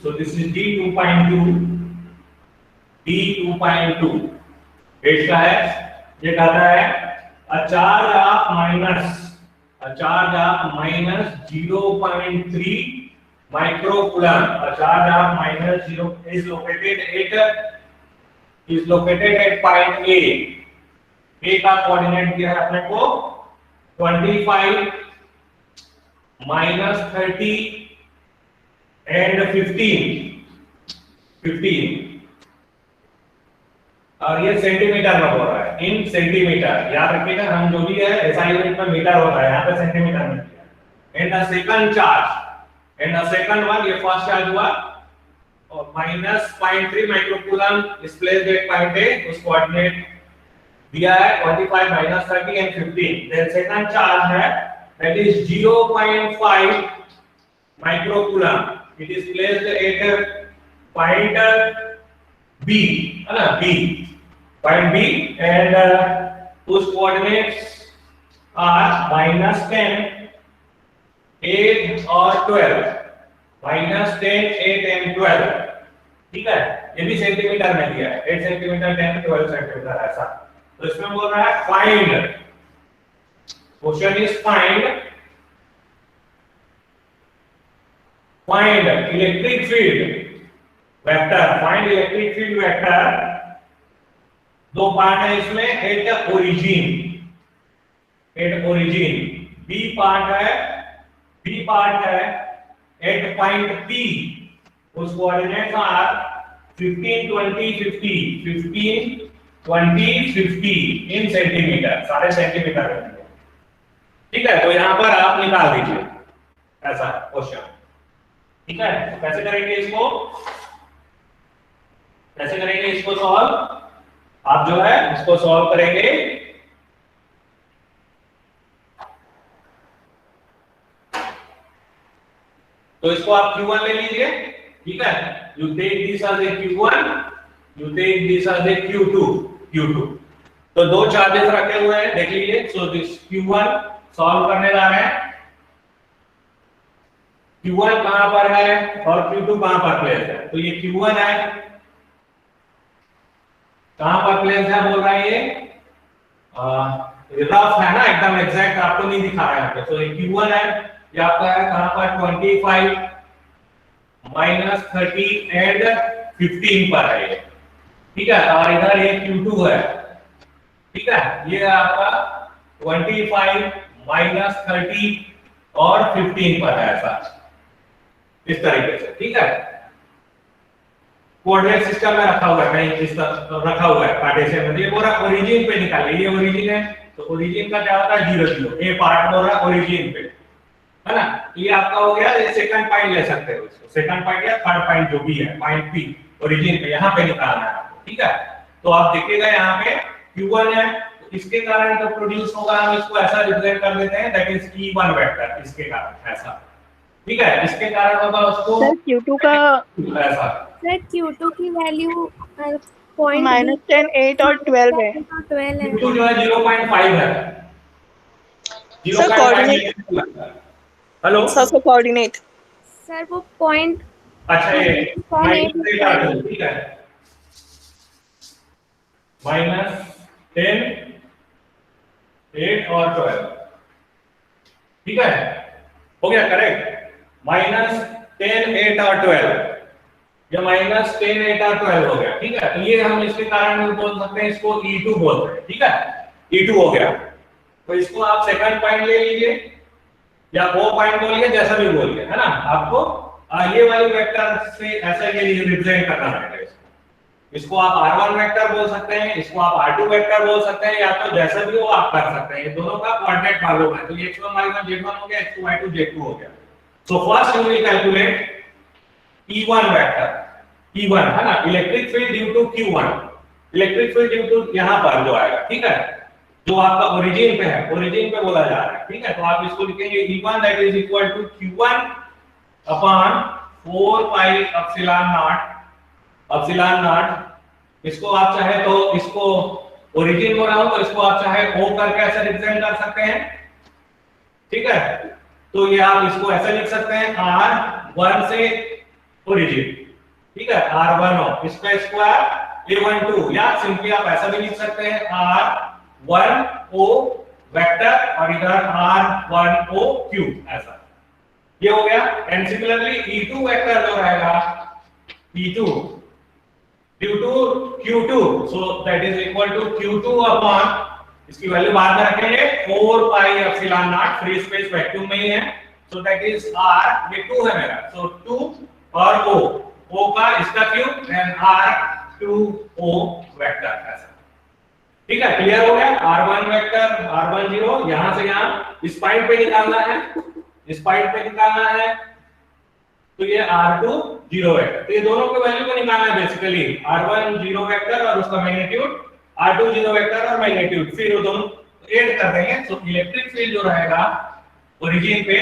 So this is D 2.2. D 2.2. इसका है, ये कहता है a charge of minus 0.3 microcoulomb. A charge of minus 0 is located at point A. A का कोऑर्डिनेट दिया है अपने को 25 minus 30 and 15 और ये सेंटीमीटर में हो रहा है, इन सेंटीमीटर, याद रखिएगा हम जो भी है ऐसा यूनिट में मीटर होता है, यहाँ पे सेंटीमीटर में किया। And the second charge, and the second one, ये फर्स्ट चार्ज हुआ और minus 0.3 microcoulomb is placed at point A, उस कोऑर्डिनेट दिया है 25 minus 30 and 15। Then second charge है that is 0.5 microcoulomb, it is placed at point B, है ना, B, point B, and whose coordinates are minus 10, 8 और 12, minus 10, 8 and 12, ठीक है। ये भी सेंटीमीटर में दिया है, 8 सेंटीमीटर 10 12 सेंटीमीटर ऐसा। तो इसमें बोल रहा है find, question is find electric field vector, find electric field vector. दो पार्ट है इसमें, एट ओरिजिन, बी पार्ट है एट पॉइंट P, उस कोऑर्डिनेट्स आर 15 20 50 15 20 50 इन सेंटीमीटर, सारे सेंटीमीटर में, ठीक है। तो यहां पर आप निकाल दीजिए ऐसा क्वेश्चन, ठीक है। तो कैसे करेंगे इसको सॉल्व, आप जो है इसको सॉल्व करेंगे। तो इसको आप Q1 ले लीजिए, ठीक है। You take this as a Q1, you take this as a Q2। तो दो चार्जेस रखे हुए हैं, देख लीजिए। सो दिस Q1 सॉल्व करने जा रहे हैं, Q1 कहां पर है और Q2 कहां पर प्लेस है। तो ये Q1 है, कहां पर प्लेस है बोल रहा है, ये रफ है ना, एकदम एग्जैक्ट आपको नहीं दिखा रहा है यहाँ पे। तो ये Q1 है, ये आपका है कहां पर 25 minus 30 and 15 पर है ये, ठीक है। और इधर ये Q2 है, ठीक है। ये आपका 25 minus 30 और 15 पर है, ऐसा इस तरीके से, ठीक है। कोऑर्डिनेट सिस्टम में रखा हुआ है, कहीं इस तरह रखा हुआ है कार्टेशियन में। ये पूरा ओरिजिन पे निकालिए, ये ओरिजिन है, तो ओरिजिन का क्या होता है 0 0, ए पार्ट बोल रहा है ओरिजिन पे, है ना। ये आपका हो गया, ये सेकंड पॉइंट ले सकते हो इसको, सेकंड पॉइंट या थर्ड पॉइंट जो भी है, पॉइंट P ओरिजिन पे यहाँ पे निकालना है आपको, ठीक है। तो आप देखिएगा यहाँ पे Q1 है, तो इसके कारण जो प्रोड्यूस होगा हम इसको ऐसा रिप्रेजेंट कर देते हैं, दैट इज E1 वेक्टर, इसके कारण ऐसा, ठीक है। इसके कारण होगा उसको सर Q2 का, ऐसा, सर Q2 की वैल्यू पॉइंट -10, 8 और 12 है। 12 है। Q2 जो है 0.5 है, sir 0.5 coordinate, hello sir coordinate. Sir वो पॉइंट अच्छा ये -8 ठीक है, -10, 8 और 12 ठीक है, हो गया करेक्ट। -10, 8 और 12 या -10, 8 और 12 हो गया, ठीक है। तो ये हम इसके कारण बोल सकते हैं, इसको E2 बोलते हैं, ठीक है, E2 हो गया। तो इसको आप सेकंड पॉइंट ले लीजिए या वो पॉइंट बोलिए, जैसा भी बोलिए, है ना। आपको ये वाली वेक्टर से ऐसा ये रिप्रेजेंट करना है। इसको आप R1 वेक्टर बोल सकते हैं, इसको आप R2 वेक्टर बोल सकते हैं, या तो जैसा भी हो आप कर सकते हैं। ये दोनों का कोऑर्डिनेट मालूम है, तो ये x1 y1 z1 हो गया, x2 y2 z2 हो गया। So first you will calculate E1 vector, E1 है ना, electric field due to Q1, electric field due to यहां पर जो आएगा, ठीक है, जो आपका ओरिजिन पे है, ओरिजिन पे बोला जा रहा है, ठीक है। तो आप इसको लिखेंगे E1 that is equal to Q1 upon 4 pi epsilon naught. इसको आप चाहे तो इसको ओरिजिन हो रहा हो तो इसको आप चाहे O करके ऐसे रिप्रेजेंट कर सकते हैं, ठीक है। तो ये आप इसको ऐसे लिख सकते हैं R1 से ओरिजिन, ठीक है, R1 इसका स्क्वायर A12, या सिंपली आप ऐसा भी लिख सकते हैं R1O वेक्टर और इधर R1O क्यूब, ऐसा ये हो गया। एंड सिमिलरली E2 वेक्टर जो रहेगा E2 due to Q2, so that is equal to Q2 upon, इसकी वैल्यू बाद में रखेंगे 4 pi epsilon naught, free space vacuum में ही है, सो दैट इज R, ये 2 है मेरा, सो 2 और O का इसका क्यूब एंड R2O वेक्टर, ऐसा, ठीक है। क्लियर हो गया। R1 वेक्टर R10 यहां से यहां इस पॉइंट पे निकालना है, इस पॉइंट पे निकालना है, तो ये R20 वेक्टर, तो ये दोनों के वैल्यू को निकालना है बेसिकली, R10 वेक्टर और उसका मैग्नीट्यूड, R20 वेक्टर और मैग्नीट्यूड, फिर वो दोनों ऐड कर देंगे। तो इलेक्ट्रिक फील्ड जो रहेगा ओरिजिन पे,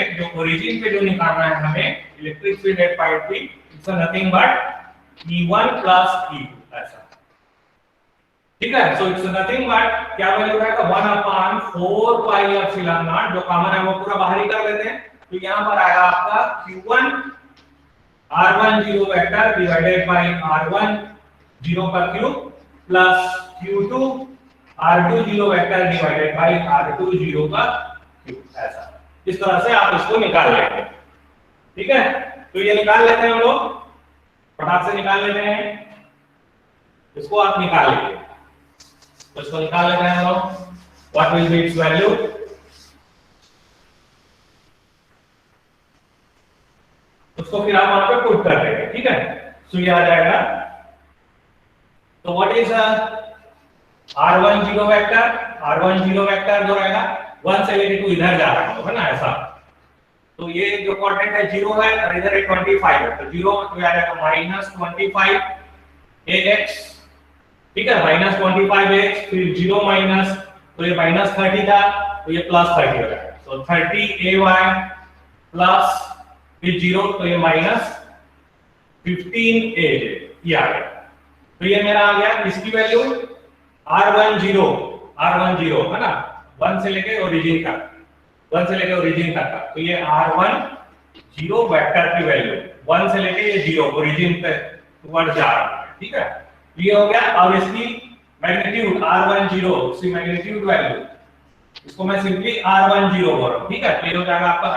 जो निकालना है हमें, electric field at point P, it's nothing but E1 plus E2, ऐसा, ठीक है। सो इट्स नथिंग बट क्या वैल्यू रहेगा 1 अपॉन 4 पाई एप्सिलॉन नॉट, जो कॉमन है वो पूरा बाहर ही कर लेते हैं, तो यहां पर आएगा आपका Q1 R10 vector divided by R10 का cube plus Q2 R20 vector divided by R20 का क्यूब, ऐसा, इस तरह से आप इसको निकाल लेंगे, ठीक है। तो ये निकाल लेते हैं हम लोग, फटाक से निकाल लेते हैं, इसको आप निकाल लीजिए, तो इसको निकाल लेते हैं हम लोग, what will be it's value, उसको फिर आप वहां पे पुट कर देंगे, ठीक है। सो ये आ जाएगा, तो what is R10 vector, R10 vector जो रहेगा 1 से लेके 2 इधर जा रहा है ना, ऐसा, तो ये जो कोऑर्डिनेट है 0 है और इधर एक 25 है, तो 0 तो आ जाएगा -25 ax, ठीक है, -25 ax, फिर 0 माइनस, तो ये -30 था, तो ये +30 हो जाएगा, सो 30 ay प्लस फिर 0, तो ये -15 aj, ये आ गया। तो ये मेरा आ गया, इसकी वैल्यू R10 है ना, 1 से लेके ओरिजिन तक, 1 से लेके ओरिजिन तक का, तो ये R10 वेक्टर की वैल्यू 1 से लेके ये 0 ओरिजिन पे टुवर्ड जा रहा है, ठीक है, ये हो गया। और इसकी मैग्नीट्यूड R10, इसकी मैग्नीट्यूड वैल्यू, इसको मैं सिंपली R10 बोल रहा हूं, ठीक है। तो ये हो जाएगा आपका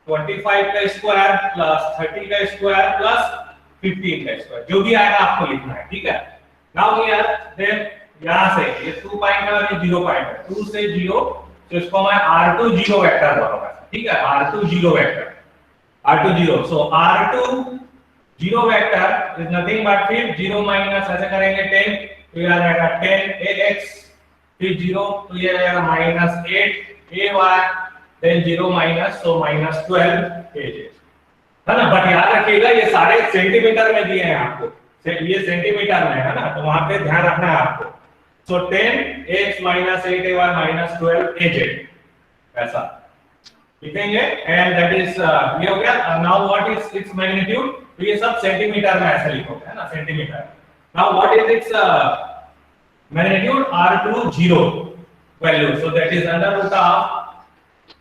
√25 का स्क्वायर प्लस 30 का स्क्वायर प्लस 15 का स्क्वायर, जो भी आएगा आपको लिखना है, ठीक है। नाउ हियर देन यहां से ये 2 पॉइंट है और ये 0 पॉइंट है, 2 से 0, तो इसको मैं R20 वेक्टर बोलूंगा, ठीक है, R20 vector, R20, so R20 vector is nothing but फिर 0 माइनस ऐसे करेंगे 10, तो ये आ जाएगा 10 ax, फिर 0, तो ये आ जाएगा -8 ay, देन 0 माइनस, सो -12 aj, है ना। बट याद रखिएगा ये सारे सेंटीमीटर में दिए हैं आपको, ये सेंटीमीटर में है ना, तो वहां पे ध्यान रखना है आपको। सो 10x -8 ay -12 aj, ऐसा लिखेंगे, एंड दैट इज ये हो गया। Now what is its magnitude, तो ये सब सेंटीमीटर में ऐसे लिखोगे, है ना, centimetre, Now what is its magnitude? R2 0 value. So that is under root of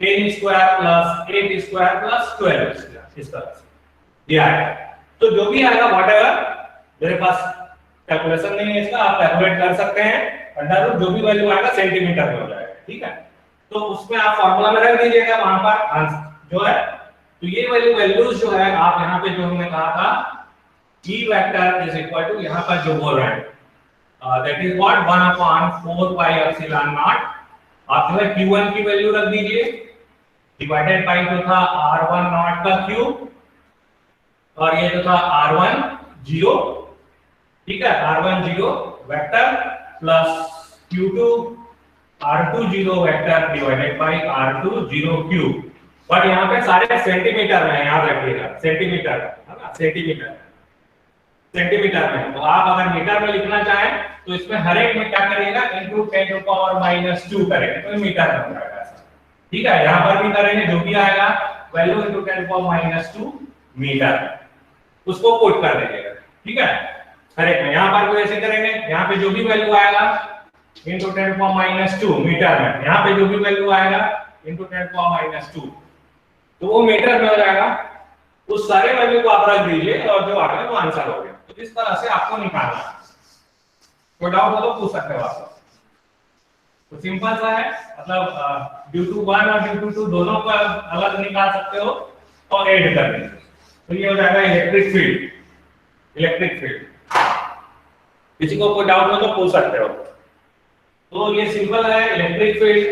10 square plus 8 square plus 12 square. इस तरह से ये आएगा। तो जो भी आएगा whatever, मेरे पास कैलकुलेशन नहीं है इसका, आप कैलकुलेट कर सकते हैं। अंडर रूट जो भी वैल्यू आएगा सेंटीमीटर में हो जाएगा, ठीक है। तो उसमें आप फॉर्मूला में रख दीजिएगा वहां पर आंसर जो है। तो ये वाली वैल्यूज जो है आप यहाँ पे जो हमने कहा था E vector is equal to यहाँ पर जो बोल रहे हैं that is what 1/4 pi epsilon naught. आप जो है Q1 की वैल्यू रख दीजिए डिवाइडेड बाय जो था R1 नॉट का क्यूब और ये जो था R1 0, ठीक है, R1 0 vector plus Q2 R2 0 vector divided by R2 0 cube. But यहाँ पे सारे सेंटीमीटर में याद रखिएगा, सेंटीमीटर है ना, सेंटीमीटर में। तो आप अगर मीटर में लिखना चाहें तो इसमें हर एक में क्या करिएगा इनटू 10 टू पावर -2 करेंगे तो मीटर में हो जाएगा ऐसा, ठीक है। यहाँ पर भी करेंगे जो भी आएगा value into 10 to power -2 metre, उसको पुट कर दीजिएगा, ठीक है। हर एक में यहाँ पर भी ऐसे करेंगे, यहाँ पे जो भी वैल्यू आएगा इनटू 10 टू पावर -2 मीटर में, यहाँ पे जो भी वैल्यू आएगा इनटू 10 टू पावर -2 तो वो मीटर में हो जाएगा। उस सारे वैल्यू को आप रख दीजिए और जो आएगा वो आंसर हो गया। तो इस तरह से आपको निकालना है। कोई डाउट हो तो पूछ सकते हो आप। तो सिंपल सा है, मतलब ड्यू टू 1 और ड्यू टू 2 दोनों को अलग निकाल सकते हो और ऐड कर देंगे तो ये हो जाएगा इलेक्ट्रिक फील्ड। इलेक्ट्रिक फील्ड किसी को कोई डाउट हो तो पूछ सकते हो। तो ये सिंपल है इलेक्ट्रिक फील्ड।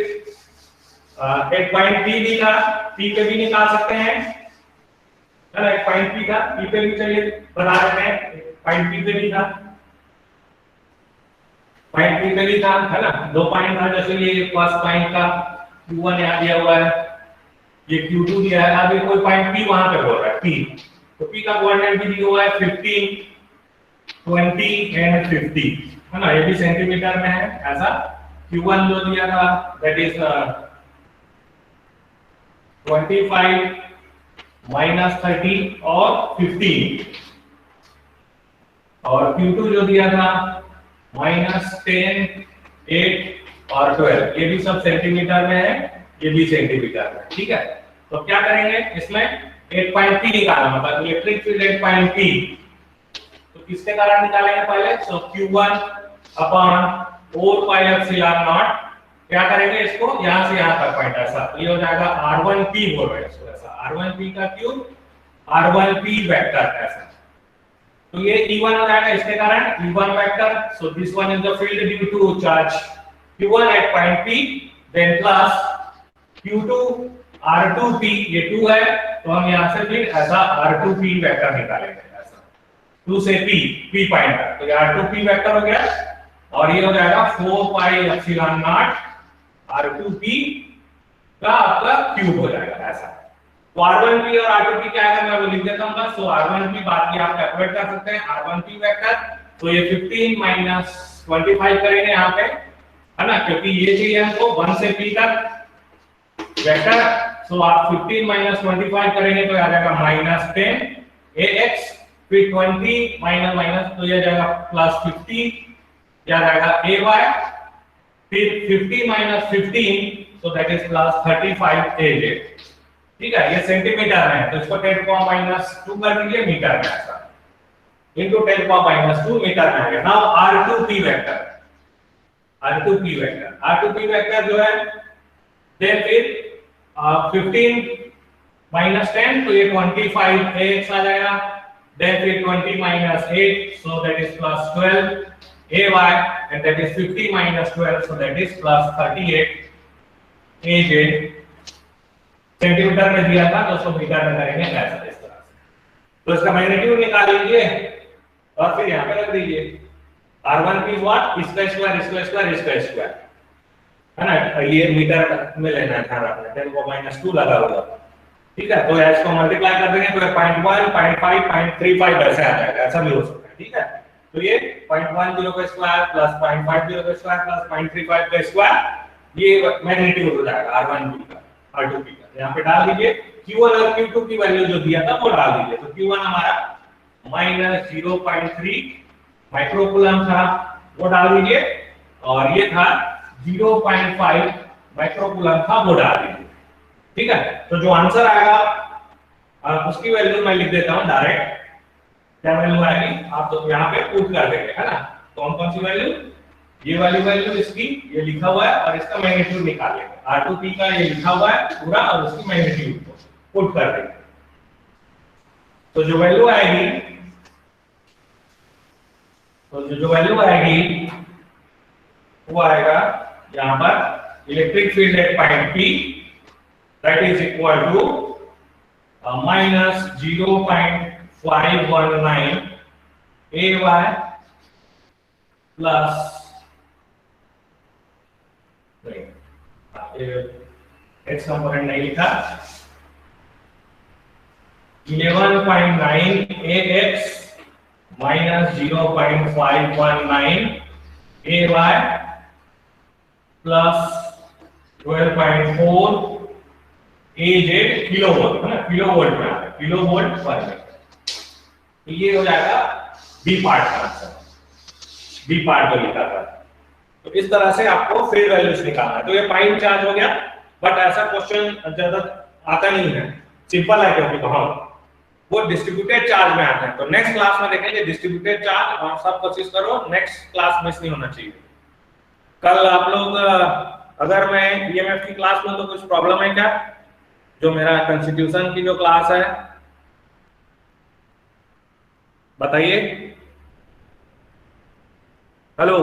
एक पॉइंट P भी था, P पे भी निकाल सकते हैं, है ना। एक पॉइंट P था, P पे भी चाहिए बता देते हैं। पॉइंट P पे भी था, पॉइंट P पे भी था, है ना। दो पॉइंट था, जैसे ये फर्स्ट पॉइंट का Q1 यहाँ दिया हुआ है, ये Q2 दिया है। अभी कोई पॉइंट P वहां पे बोल रहा है P, तो P का कोऑर्डिनेट भी दिया हुआ है 15, 20 एंड 50, है ना। ये भी सेंटीमीटर में है ऐसा। Q1 जो दिया था दैट इज 25 -30 और 15, और Q2 जो दिया था -10, 8 और 12। ये भी सब सेंटीमीटर में है, ये भी सेंटीमीटर में, ठीक है। तो क्या करेंगे इसमें एक पॉइंट P निकालना, मतलब इलेक्ट्रिक फील्ड एक पॉइंट P। तो किसके कारण निकालेंगे पहले? सो Q1 upon 4 pi epsilon not. क्या करेंगे इसको यहां से यहां तक पॉइंट ऐसा, तो ये हो जाएगा R1P बोल रहे हैं इसको ऐसा, R1P का क्यूब R1P वेक्टर ऐसा। तो ये E1 हो जाएगा इसके कारण E1 vector. So this one is the field due to charge Q1 at point P, then plus Q2 R2P, ये 2 है तो हम यहां से फिर ऐसा R2P वेक्टर निकालेंगे ऐसा, 2 से P पॉइंट है, तो ये R2P वेक्टर हो गया। और ये हो जाएगा 4 पाई एप्सिलॉन नॉट R2P का आपका क्यूब हो जाएगा ऐसा। तो R1P और R2P क्या है मैं वो लिख देता हूं बस। तो R1P बाकी आप कैलकुलेट कर सकते हैं, R1P वेक्टर। तो ये 15 - 25 करेंगे यहाँ पे, है ना, क्योंकि ये चाहिए हमको 1 से P तक वेक्टर। सो आप 15 - 25 करेंगे तो आ जाएगा -10 AX, फिर 20 माइनस तो ये जाएगा +50, क्या जाएगा AY, फिर 50 - 15 so that is +35 AJ, ठीक है। ये सेंटीमीटर में है तो इसको 10 को -2 कर दीजिए मीटर में ऐसा, इनटू 10 को -2 मीटर में आएगा। Now R2P vector, R2P vector जो है देन फिर 15 - 10 तो ये 25 AX आ जाएगा, देन फिर 20 - 8 so that is +12 AY, and that is 50 - 12 so that is +38 AJ। Centimetre में दिया था तो उसको मीटर में करेंगे ऐसा इस तरह से। तो इसका मैग्नीट्यूड निकाल लीजिए और फिर यहाँ पे रख दीजिए R1P व्हाट, इसका स्क्वायर, है ना। ये मीटर में लेना है, ध्यान रखना 10 को -2 लगा हुआ, ठीक है। तो इसको मल्टीप्लाई कर देंगे तो 0.1, 0.5, 0.35 ऐसे आ जाएगा, ऐसा भी हो सकता है, ठीक है। तो ये 0.10 का स्क्वायर प्लस 0.50 का स्क्वायर प्लस 0.35 का स्क्वायर, ये मैग्नीट्यूड हो जाएगा R1P का, R2P का। यहाँ पे डाल दीजिए Q1 और Q2 की वैल्यू जो दिया था वो डाल दीजिए। तो Q1 हमारा -0.3 माइक्रोकूलम था वो डाल दीजिए, और ये था 0.5 माइक्रोकूलम था वो डाल दीजिए। ठीक है, तो जो आंसर आएगा उसकी वैल्यू मैं लिख देता हूं डायरेक्ट। क्या वैल्यू आएगी आप तो यहाँ पे पुट कर देंगे, है ना। कौन कौन सी वैल्यू, ये वाली वैल्यू इसकी, ये लिखा हुआ है, और इसका मैग्नीट्यूड निकाल लेंगे। R2P का ये लिखा हुआ है पूरा, और उसकी मैग्नीट्यूड को पुट कर देंगे। तो जो वैल्यू आएगी, वो आएगा यहाँ पर electric field at point P that is equal to minus 0.519 AY plus x component नहीं लिखा, 11.9 AX minus 0.519 AY plus 12.4 AZ kilovolt, है ना, किलोवोल्ट में आता है, किलोवोल्ट पर मिनट। तो ये हो जाएगा बी पार्ट का आंसर, बी पार्ट को लिखा था। तो इस तरह से आपको फील्ड वैल्यूज निकालना है। तो ये पॉइंट चार्ज हो गया, बट ऐसा क्वेश्चन ज्यादा आता नहीं है, सिंपल है क्योंकि तो हम वो डिस्ट्रीब्यूटेड चार्ज में आते हैं। तो नेक्स्ट क्लास में देखेंगे डिस्ट्रीब्यूटेड चार्ज, और सब कोशिश करो नेक्स्ट क्लास मिस नहीं होना चाहिए। कल आप लोग अगर मैं ईएमएफ की क्लास में, तो कुछ प्रॉब्लम है क्या? जो मेरा कॉन्स्टिट्यूशन की जो क्लास है बताइए। हेलो।